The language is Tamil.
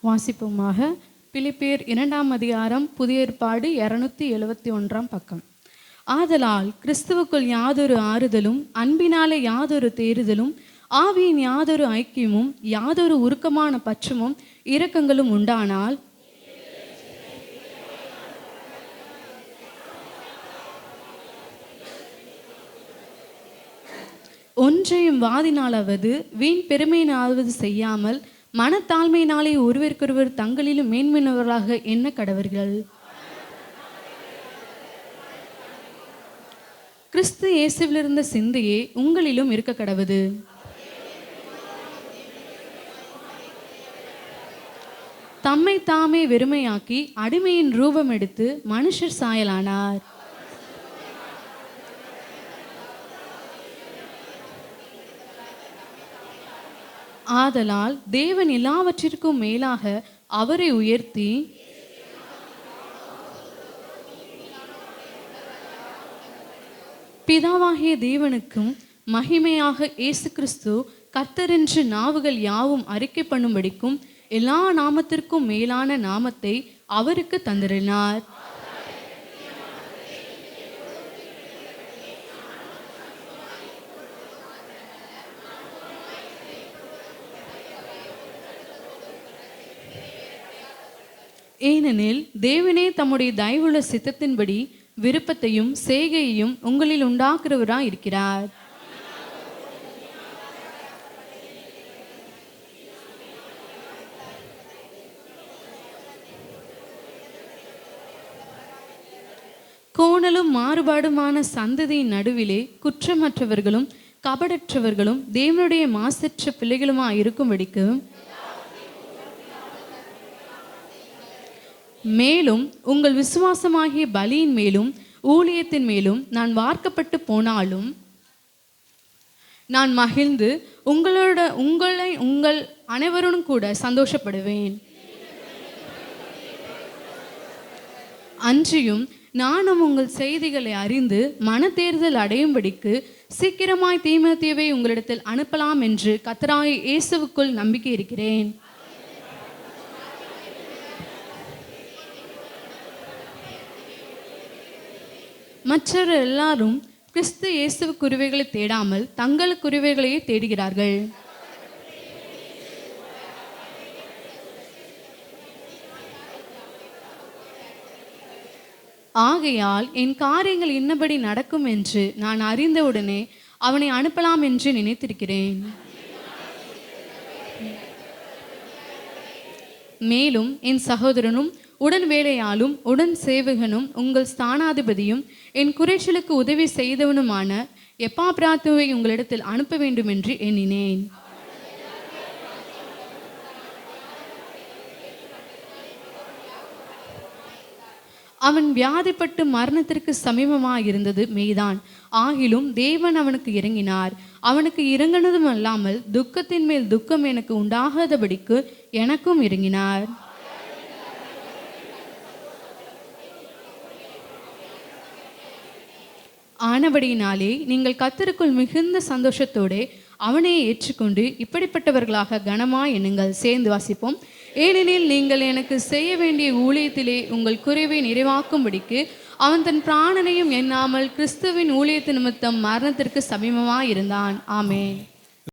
வாசிப்போமாக. பிலிப்பியர் 2ஆம் அதிகாரம், புதிய ஏற்பாடு 271 பக்கம். ஆதலால் கிறிஸ்துவுக்குள் யாதொரு ஆறுதலும், அன்பினாலே யாதொரு தேறுதலும், ஆவியின் யாதொரு ஐக்கியமும், யாதொரு உருக்கமான பற்றுமும் இரக்கங்களும் உண்டானால், ஒன்றையும் வாதினாலாவது வீண் பெருமையினாவது செய்யாமல் மனத்தாழ்மையினாலே ஒருவருக்கொருவர் தங்களிலும் மேன்மையினவர்களாக எண்ண கடவர்கள். கிறிஸ்து இயேசுவிலிருந்த சிந்தையே உங்களிலும் இருக்க கடவுது. தம்மை தாமே வெறுமையாக்கி அடிமையின் ரூபம் எடுத்து மனுஷர் சாயலானார். ஆதலால் தேவன் எல்லாவற்றிற்கும் மேலாக அவரை உயர்த்தி பிதாவாகிய தேவனுக்கும் மகிமையாக இயேசு கிறிஸ்து கர்த்தரென்று நாவுகள் யாவும் அறிக்கை பண்ணும்படிக்கும் எல்லா நாமத்திற்கும் மேலான நாமத்தை அவருக்கு தந்திரினார். ஏனெனில் தேவனே தம்முடைய தயவுள்ள சித்தத்தின்படி விருப்பத்தையும் செய்கையையும் உங்களில் உண்டாக்குறவராய் இருக்கிறார். கோணலும் மாறுபாடுமான சந்ததியின் நடுவிலே குற்றமற்றவர்களும் கபடற்றவர்களும் தேவனுடைய மாசற்ற பிள்ளைகளுமாய் இருக்கும்படிக்கு, மேலும் உங்கள் விசுவாசமாகிய பலியின் மேலும் ஊழியத்தின் மேலும் நான் வார்க்கப்பட்டு போனாலும் நான் மகிழ்ந்து உங்கள் அனைவருடன் கூட சந்தோஷப்படுவேன். அன்றியும் நானும் உங்கள் செய்திகளை அறிந்து மனத்தேர்தல் அடையும்படிக்கு சீக்கிரமாய் தீமோத்தேயுவை உங்களிடத்தில் அனுப்பலாம் என்று கர்த்தராகிய இயேசுவுக்குள் நம்பிக்கை இருக்கிறேன். மற்றவர் எல்லாரும் கிறிஸ்து இயேசு குருவைகளை தேடாமல் தங்கள் குருவைகளையே தேடுகிறார்கள். ஆகையால் என் காரியங்கள் இன்னபடி நடக்கும் என்று நான் அறிந்தவுடனே அவனை அனுப்பலாம் என்று நினைத்திருக்கிறேன். மேலும் என் சகோதரனும் உடன் வேலையாலும் உடன் சேவகனும் உங்கள் ஸ்தானாதிபதியும் என் குறைச்சலுக்கு உதவி செய்தவனுமான எப்பாப்ராத்துவை உங்களிடத்தில் அனுப்ப வேண்டும் என்று எண்ணினேன். அவன் வியாதிப்பட்டு மரணத்திற்கு சமீபமாயிருந்தது மெய்தான். ஆகிலும் தேவன் அவனுக்கு இறங்கினார். அவனுக்கு இறங்கினதும் அல்லாமல் துக்கத்தின் மேல் துக்கம் எனக்கு உண்டாகாதபடிக்கு எனக்கும் இறங்கினார். ஆனபடியினாலே நீங்கள் கர்த்தருக்குள் மிகுந்த சந்தோஷத்தோடு அவனை ஏற்றுக்கொண்டு இப்படிப்பட்டவர்களாக கனமாய் எண்ணுங்கள். சேர்ந்து வாசிப்போம். ஏனெனில் நீங்கள் எனக்கு செய்ய வேண்டிய ஊழியத்திலே உங்கள் குறைவை நிறைவாக்கும்படிக்கு அவன் தன் பிராணனையும் எண்ணாமல் கிறிஸ்துவின் ஊழியத்து நிமித்தம் மரணத்திற்கு சமீபமாய் இருந்தான். ஆமென்.